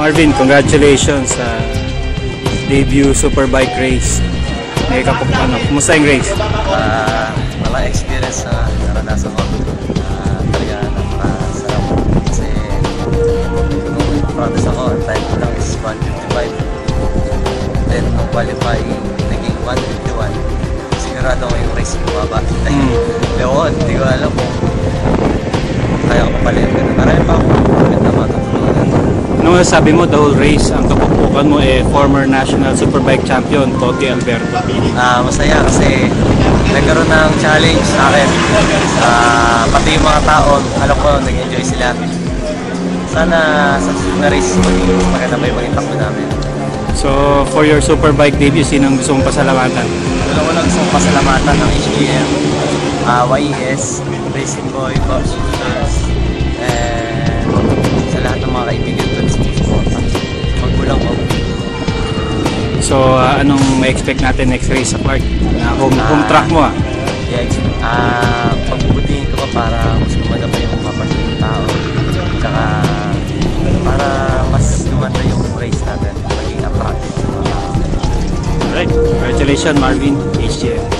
Marvin, congratulations sa debut Superbike race. Kumusta yung race? Walang experience na naranasan ko. Talaga napakasarap kasi nung practice ako, ang time ko lang is 1:55. Then nung qualify, naging 1:51. Sigurado ko yung race bumaba. Ewan, hindi ko alam kung kaya ko pa pala yung ganun. Marami pa akong comment na matutulungan. Ano sabi mo, the whole race, ang kapupukan mo former national Superbike champion, Toti Alberto? Masaya kasi nagkaroon ng challenge sa akin. Pati yung mga tao, alam ko, nag-enjoy sila. Sana sa susunod na race, maganda pa yung maging takbo namin. So, for your Superbike debut, sinong gusto mong pasalamatan? Wala ko gusto mong pasalamatan ng HGM, YES, Racing Boy, Pops Shooters, and sa lahat ng mga kaibigan ko sa suporta. Magkulang ko. So, anong ma-expect natin next race sa Clark? Home track mo pagbubutihin ko pa para mas gumanda pa yung kapatid ng tao. Tsaka para mas gumanda yung race natin. Maging attractive. Alright, congratulations Marvin, HGM.